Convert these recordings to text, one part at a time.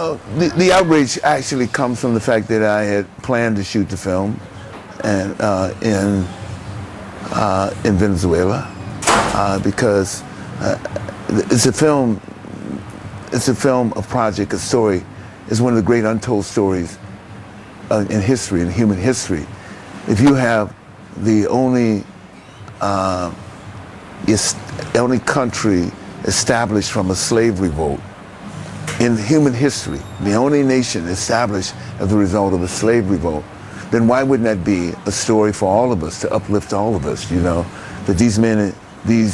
The outrage actually comes from the fact that I had planned to shoot the film and in Venezuela because it's a film. It's a film, a project, a story. It's one of the great untold stories in history, in human history. If you have the only country established from a slave revolt in human history, the only nation established as a result of a slave revolt, then why wouldn't that be a story for all of us, to uplift all of us, you know? That these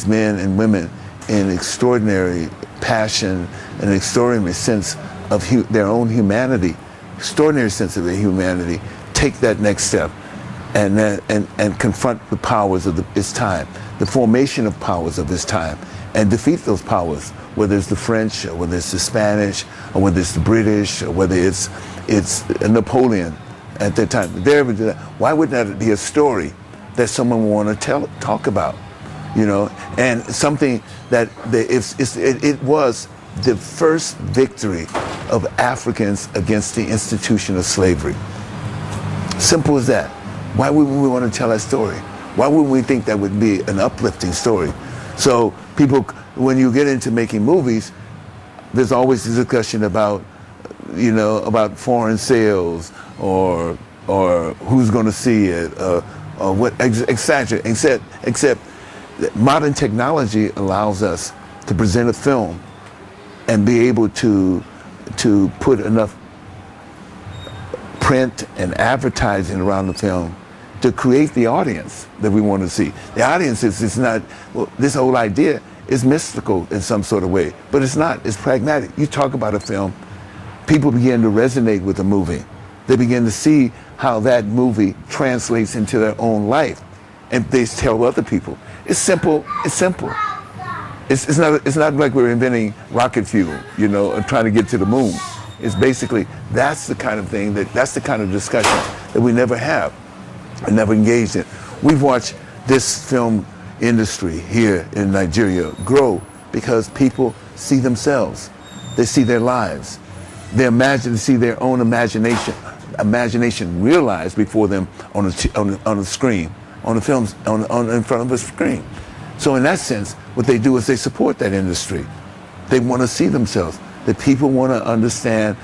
men and women in extraordinary passion and extraordinary sense of their own humanity, extraordinary sense of their humanity, take that next step and confront the powers of its time, the formation of powers of this time, and defeat those powers, whether it's the French, or whether it's the Spanish, or whether it's the British, or whether it's Napoleon at that time. Why would that be a story that someone would want to talk about, you know? And something that it was the first victory of Africans against the institution of slavery. Simple as that. Why would we want to tell that story? Why wouldn't we think that would be an uplifting story? So people, when you get into making movies, there's always this discussion about, you know, about foreign sales or who's going to see it, or what, exaggerate. Except that modern technology allows us to present a film and be able to put enough print and advertising around the film to create the audience that we want to see. The audience is not, well, this whole idea is mystical in some sort of way, but it's not, it's pragmatic. You talk about a film, people begin to resonate with the movie. They begin to see how that movie translates into their own life, and they tell other people. It's simple, it's simple. It's not like we're inventing rocket fuel, you know, and trying to get to the moon. It's basically, that's the kind of thing, that's the kind of discussion that we never have and never engaged in. We've watched this film industry here in Nigeria grow because people see themselves. They see their lives. They see their own imagination realized before them on a screen, on the films, in front of a screen. So in that sense, what they do is they support that industry. They want to see themselves. The people want to understand,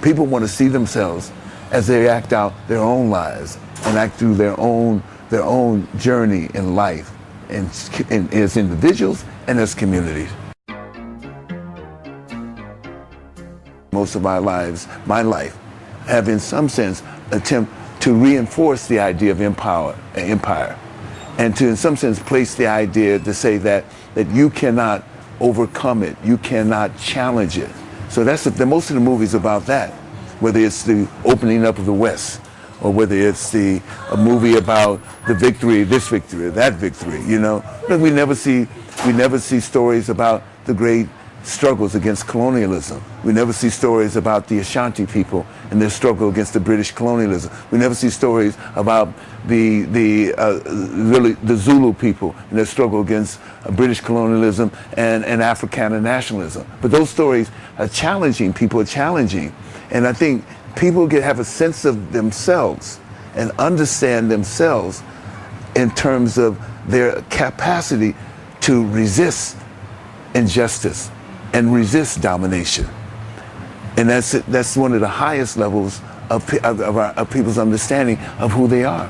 people want to see themselves as they act out their own lives and act through their own journey in life, and as individuals and as communities. Most of our lives, my life, have in some sense attempt to reinforce the idea of empire, and to in some sense place the idea to say that you cannot overcome it, you cannot challenge it. So that's most of the movies about that, whether it's the opening up of the West, or whether it's a movie about the victory, this victory, that victory, you know. But we never see stories about the great struggles against colonialism. We never see stories about the Ashanti people and their struggle against the British colonialism. We never see stories about the Zulu people and their struggle against British colonialism and Africana nationalism. But those stories are challenging. People are challenging, and I think people have a sense of themselves and understand themselves in terms of their capacity to resist injustice and resist domination. And that's one of the highest levels of people's understanding of who they are.